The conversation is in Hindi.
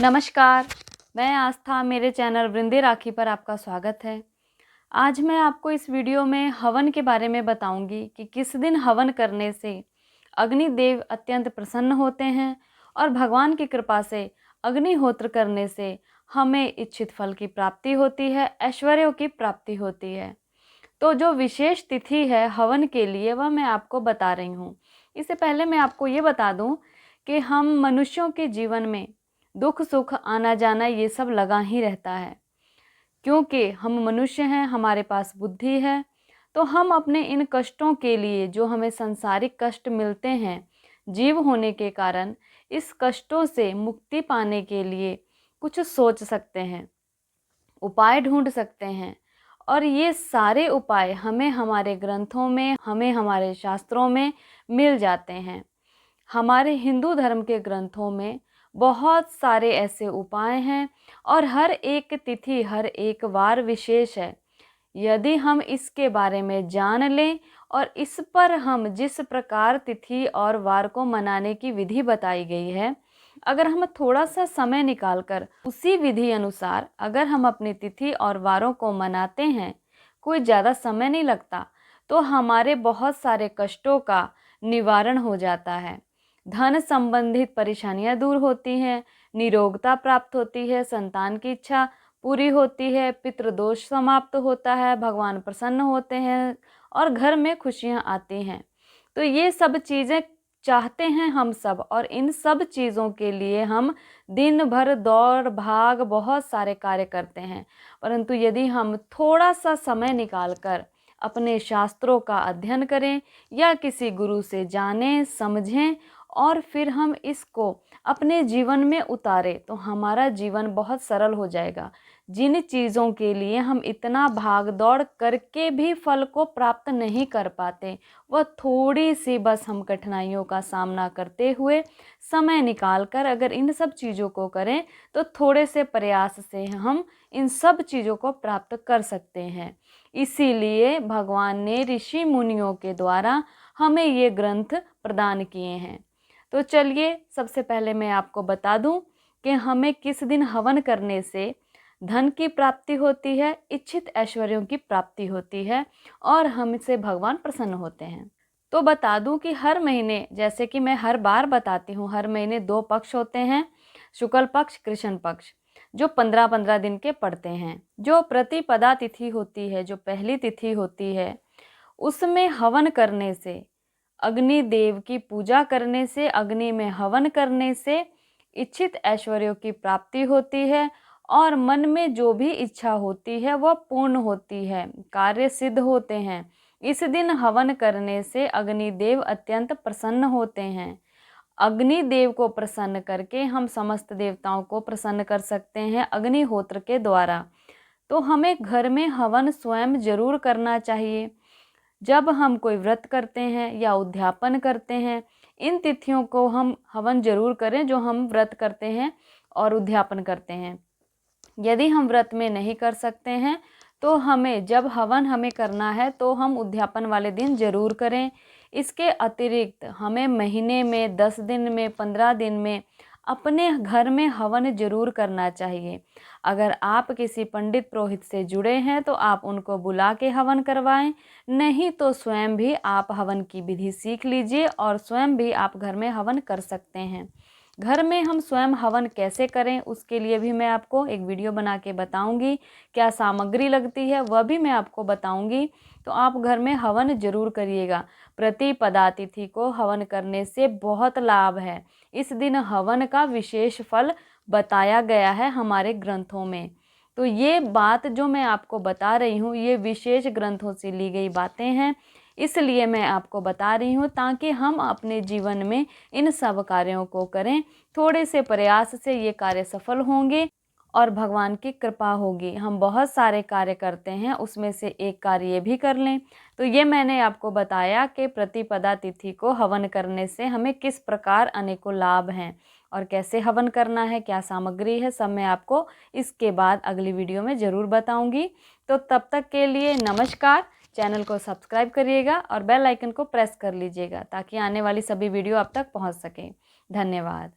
नमस्कार, मैं आस्था, मेरे चैनल वृंदे राखी पर आपका स्वागत है। आज मैं आपको इस वीडियो में हवन के बारे में बताऊंगी कि किस दिन हवन करने से अग्निदेव अत्यंत प्रसन्न होते हैं और भगवान की कृपा से अग्निहोत्र करने से हमें इच्छित फल की प्राप्ति होती है, ऐश्वर्यों की प्राप्ति होती है। तो जो विशेष तिथि है हवन के लिए वह मैं आपको बता रही हूँ। इससे पहले मैं आपको ये बता दूँ कि हम मनुष्यों के जीवन में दुख सुख आना जाना ये सब लगा ही रहता है, क्योंकि हम मनुष्य हैं, हमारे पास बुद्धि है। तो हम अपने इन कष्टों के लिए, जो हमें सांसारिक कष्ट मिलते हैं जीव होने के कारण, इस कष्टों से मुक्ति पाने के लिए कुछ सोच सकते हैं, उपाय ढूंढ सकते हैं। और ये सारे उपाय हमें हमारे ग्रंथों में, हमें हमारे शास्त्रों में मिल जाते हैं। हमारे हिंदू धर्म के ग्रंथों में बहुत सारे ऐसे उपाय हैं और हर एक तिथि, हर एक वार विशेष है। यदि हम इसके बारे में जान लें और इस पर हम जिस प्रकार तिथि और वार को मनाने की विधि बताई गई है, अगर हम थोड़ा सा समय निकालकर उसी विधि अनुसार अगर हम अपनी तिथि और वारों को मनाते हैं, कोई ज़्यादा समय नहीं लगता, तो हमारे बहुत सारे कष्टों का निवारण हो जाता है। धन संबंधित परेशानियां दूर होती हैं, निरोगता प्राप्त होती है, संतान की इच्छा पूरी होती है, पितृदोष समाप्त होता है, भगवान प्रसन्न होते हैं और घर में खुशियां आती हैं। तो ये सब चीज़ें चाहते हैं हम सब, और इन सब चीज़ों के लिए हम दिन भर दौड़ भाग बहुत सारे कार्य करते हैं। परंतु यदि हम थोड़ा सा समय निकालकर अपने शास्त्रों का अध्ययन करें या किसी गुरु से जानें, समझें और फिर हम इसको अपने जीवन में उतारें, तो हमारा जीवन बहुत सरल हो जाएगा। जिन चीज़ों के लिए हम इतना भाग दौड़ करके भी फल को प्राप्त नहीं कर पाते, वह थोड़ी सी बस हम कठिनाइयों का सामना करते हुए समय निकाल कर अगर इन सब चीज़ों को करें, तो थोड़े से प्रयास से हम इन सब चीज़ों को प्राप्त कर सकते हैं। इसीलिए भगवान ने ऋषि मुनियों के द्वारा हमें ये ग्रंथ प्रदान किए हैं। तो चलिए, सबसे पहले मैं आपको बता दूं कि हमें किस दिन हवन करने से धन की प्राप्ति होती है, इच्छित ऐश्वर्यों की प्राप्ति होती है और हमसे भगवान प्रसन्न होते हैं। तो बता दूं कि हर महीने, जैसे कि मैं हर बार बताती हूँ, हर महीने 2 पक्ष होते हैं, शुक्ल पक्ष, कृष्ण पक्ष, जो 15-15 दिन के पड़ते हैं। जो प्रतिपदा तिथि होती है, जो पहली तिथि होती है, उसमें हवन करने से, अग्नि देव की पूजा करने से, अग्नि में हवन करने से इच्छित ऐश्वर्यों की प्राप्ति होती है और मन में जो भी इच्छा होती है वह पूर्ण होती है, कार्य सिद्ध होते हैं। इस दिन हवन करने से अग्निदेव अत्यंत प्रसन्न होते हैं। अग्निदेव को प्रसन्न करके हम समस्त देवताओं को प्रसन्न कर सकते हैं अग्निहोत्र के द्वारा। तो हमें घर में हवन स्वयं जरूर करना चाहिए। जब हम कोई व्रत करते हैं या उद्यापन करते हैं, इन तिथियों को हम हवन जरूर करें जो हम व्रत करते हैं और उद्यापन करते हैं। यदि हम व्रत में नहीं कर सकते हैं, तो हमें जब हवन हमें करना है तो हम उद्यापन वाले दिन जरूर करें। इसके अतिरिक्त हमें महीने में, 10 दिन में, 15 दिन में अपने घर में हवन जरूर करना चाहिए। अगर आप किसी पंडित पुरोहित से जुड़े हैं तो आप उनको बुला के हवन करवाएं, नहीं तो स्वयं भी आप हवन की विधि सीख लीजिए और स्वयं भी आप घर में हवन कर सकते हैं। घर में हम स्वयं हवन कैसे करें, उसके लिए भी मैं आपको एक वीडियो बना के बताऊंगी। क्या सामग्री लगती है वह भी मैं आपको बताऊंगी। तो आप घर में हवन जरूर करिएगा। प्रतिपदा तिथि को हवन करने से बहुत लाभ है। इस दिन हवन का विशेष फल बताया गया है हमारे ग्रंथों में। तो ये बात जो मैं आपको बता रही हूँ, ये विशेष ग्रंथों से ली गई बातें हैं, इसलिए मैं आपको बता रही हूँ ताकि हम अपने जीवन में इन सब कार्यों को करें। थोड़े से प्रयास से ये कार्य सफल होंगे और भगवान की कृपा होगी। हम बहुत सारे कार्य करते हैं, उसमें से एक कार्य ये भी कर लें। तो ये मैंने आपको बताया कि प्रतिपदा तिथि को हवन करने से हमें किस प्रकार अनेकों लाभ हैं और कैसे हवन करना है, क्या सामग्री है, सब मैं आपको इसके बाद अगली वीडियो में ज़रूर बताऊंगी। तो तब तक के लिए नमस्कार। चैनल को सब्सक्राइब करिएगा और बेल आइकन को प्रेस कर लीजिएगा ताकि आने वाली सभी वीडियो आप तक पहुंच सके। धन्यवाद।